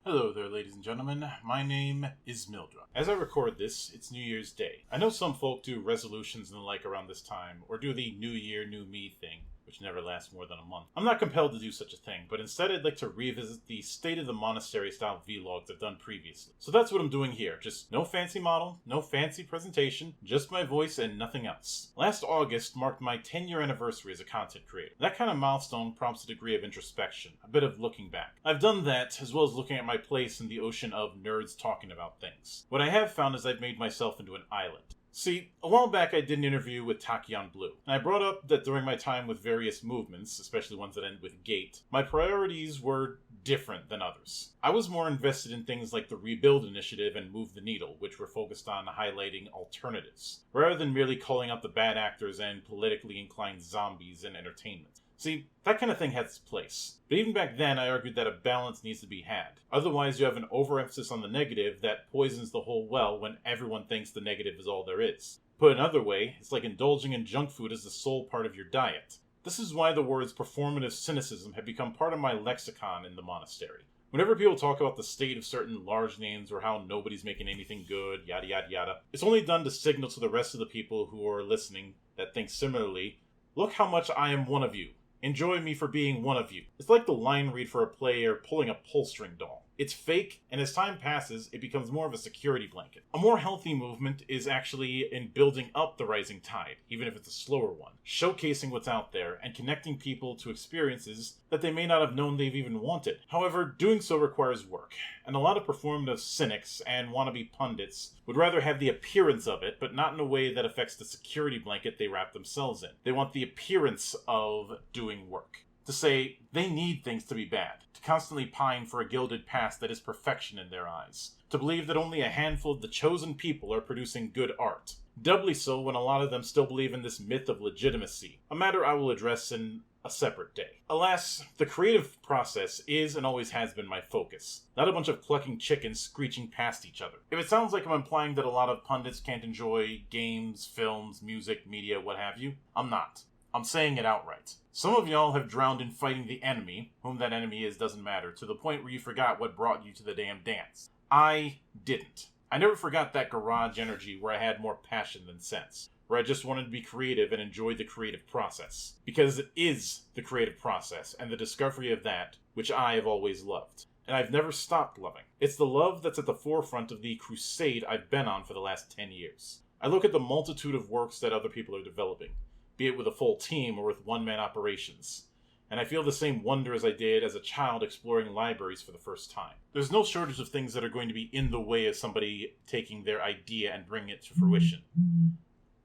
Hello there, ladies and gentlemen. My name is Mildred. As I record this, it's New Year's Day. I know some folk do resolutions and the like around this time, or do the New Year, New Me thing, which never lasts more than a month. I'm not compelled to do such a thing, but instead I'd like to revisit the State of the Monastery style vlogs I've done previously. So that's what I'm doing here. Just no fancy model, no fancy presentation, just my voice and nothing else. Last August marked my 10-year anniversary as a content creator. That kind of milestone prompts a degree of introspection, a bit of looking back. I've done that, as well as looking at my place in the ocean of nerds talking about things. What I have found is I've made myself into an island. See, a while back I did an interview with Tachyon Blue, and I brought up that during my time with various movements, especially ones that end with gate, my priorities were different than others. I was more invested in things like the Rebuild Initiative and Move the Needle, which were focused on highlighting alternatives, rather than merely calling out the bad actors and politically inclined zombies in entertainment. See, that kind of thing has its place. But even back then, I argued that a balance needs to be had. Otherwise, you have an overemphasis on the negative that poisons the whole well when everyone thinks the negative is all there is. Put another way, it's like indulging in junk food as the sole part of your diet. This is why the words performative cynicism have become part of my lexicon in the monastery. Whenever people talk about the state of certain large names or how nobody's making anything good, yada yada yada, it's only done to signal to the rest of the people who are listening that think similarly, look how much I am one of you. Enjoy me for being one of you. It's like the line read for a player pulling a pull string doll. It's fake, and as time passes, it becomes more of a security blanket. A more healthy movement is actually in building up the rising tide, even if it's a slower one, showcasing what's out there and connecting people to experiences that they may not have known they've even wanted. However, doing so requires work, and a lot of performative cynics and wannabe pundits would rather have the appearance of it, but not in a way that affects the security blanket they wrap themselves in. They want the appearance of doing work. To say they need things to be bad, to constantly pine for a gilded past that is perfection in their eyes, to believe that only a handful of the chosen people are producing good art. Doubly so when a lot of them still believe in this myth of legitimacy, a matter I will address in a separate day. Alas, the creative process is and always has been my focus, not a bunch of clucking chickens screeching past each other. If it sounds like I'm implying that a lot of pundits can't enjoy games, films, music, media, what have you, I'm not. I'm saying it outright. Some of y'all have drowned in fighting the enemy, whom that enemy is doesn't matter, to the point where you forgot what brought you to the damn dance. I didn't. I never forgot that garage energy where I had more passion than sense, where I just wanted to be creative and enjoy the creative process. Because it is the creative process, and the discovery of that, which I have always loved. And I've never stopped loving. It's the love that's at the forefront of the crusade I've been on for the last 10 years. I look at the multitude of works that other people are developing, be it with a full team or with one-man operations. And I feel the same wonder as I did as a child exploring libraries for the first time. There's no shortage of things that are going to be in the way of somebody taking their idea and bringing it to fruition.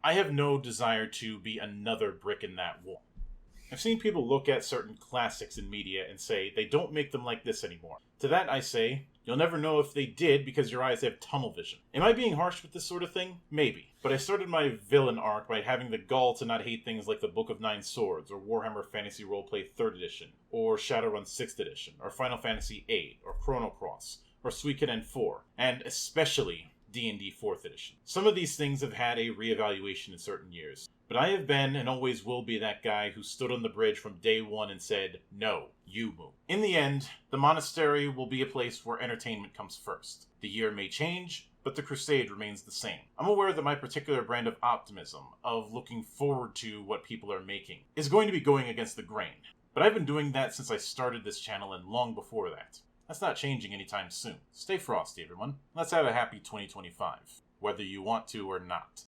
I have no desire to be another brick in that wall. I've seen people look at certain classics in media and say they don't make them like this anymore. To that I say, you'll never know if they did because your eyes have tunnel vision. Am I being harsh with this sort of thing? Maybe. But I started my villain arc by having the gall to not hate things like the Book of Nine Swords, or Warhammer Fantasy Roleplay 3rd Edition, or Shadowrun 6th Edition, or Final Fantasy VIII, or Chrono Cross, or Suikoden 4, and especially D&D 4th Edition. Some of these things have had a reevaluation in certain years, but I have been and always will be that guy who stood on the bridge from day one and said, no, you move. In the end, the monastery will be a place where entertainment comes first. The year may change, but the crusade remains the same. I'm aware that my particular brand of optimism, of looking forward to what people are making, is going to be going against the grain. But I've been doing that since I started this channel and long before that. That's not changing anytime soon. Stay frosty, everyone. Let's have a happy 2025, whether you want to or not.